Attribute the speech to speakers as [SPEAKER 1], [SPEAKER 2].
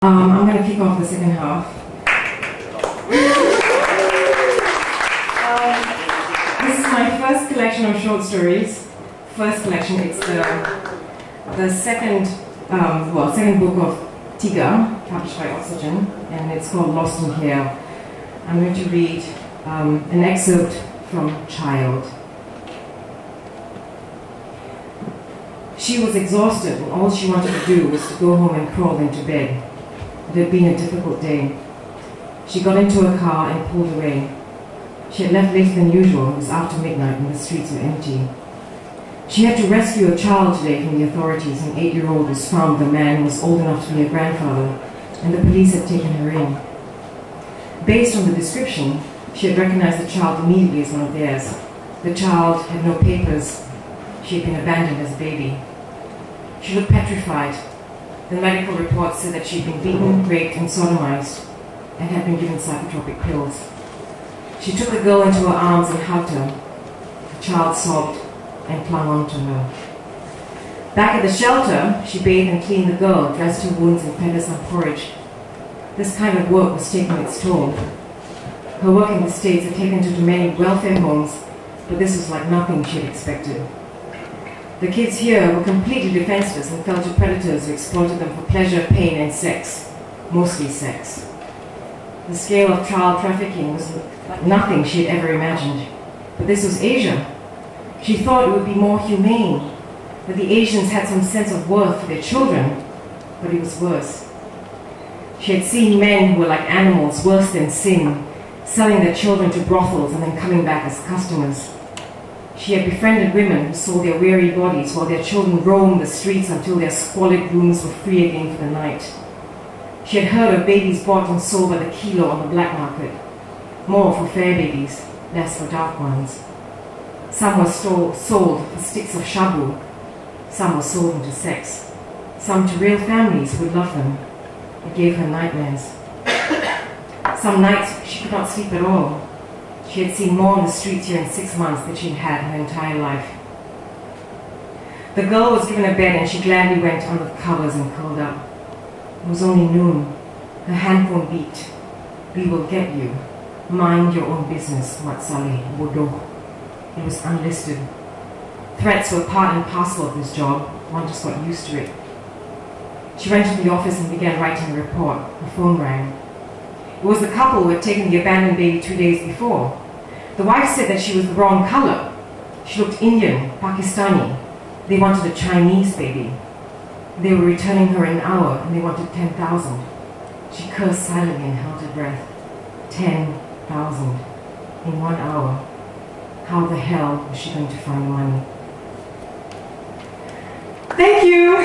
[SPEAKER 1] I'm going to kick off the second half. This is my first collection of short stories. First collection, it's the second book of Tiga, published by Oxygen, and it's called Lost in Here. I'm going to read an excerpt from Child. She was exhausted, and all she wanted to do was to go home and crawl into bed. It had been a difficult day. She got into her car and pulled away. She had left later than usual. It was after midnight and the streets were empty. She had to rescue a child today from the authorities. An 8-year-old was found. The man was old enough to be a grandfather, and the police had taken her in. Based on the description, she had recognized the child immediately as one of theirs. The child had no papers. She had been abandoned as a baby. She looked petrified. The medical report said that she had been beaten, raped, and sodomized, and had been given psychotropic pills. She took the girl into her arms and hugged her. The child sobbed and clung on to her. Back at the shelter, she bathed and cleaned the girl, dressed her wounds, and fed her some porridge. This kind of work was taking its toll. Her work in the States had taken her to many welfare homes, but this was like nothing she had expected. The kids here were completely defenseless and fell to predators who exploited them for pleasure, pain, and sex. Mostly sex. The scale of child trafficking was like nothing she had ever imagined. But this was Asia. She thought it would be more humane, that the Asians had some sense of worth for their children, but it was worse. She had seen men who were like animals, worse than sin, selling their children to brothels and then coming back as customers. She had befriended women who sold their weary bodies while their children roamed the streets until their squalid rooms were free again for the night. She had heard of babies bought and sold by the kilo on the black market. More for fair babies, less for dark ones. Some were sold for sticks of shabu. Some were sold into sex. Some to real families who would love them. It gave her nightmares. Some nights she could not sleep at all. She had seen more on the streets here in 6 months than she had had her entire life. The girl was given a bed and she gladly went under the covers and curled up. It was only noon. Her handphone beeped. "We will get you. Mind your own business, Matsali, Bodo." It was unlisted. Threats were part and parcel of this job. One just got used to it. She went to the office and began writing a report. Her phone rang. It was the couple who had taken the abandoned baby 2 days before. The wife said that she was the wrong color. She looked Indian, Pakistani. They wanted a Chinese baby. They were returning her in an hour and they wanted 10,000. She cursed silently and held her breath. 10,000 in 1 hour. How the hell was she going to find the money? Thank you!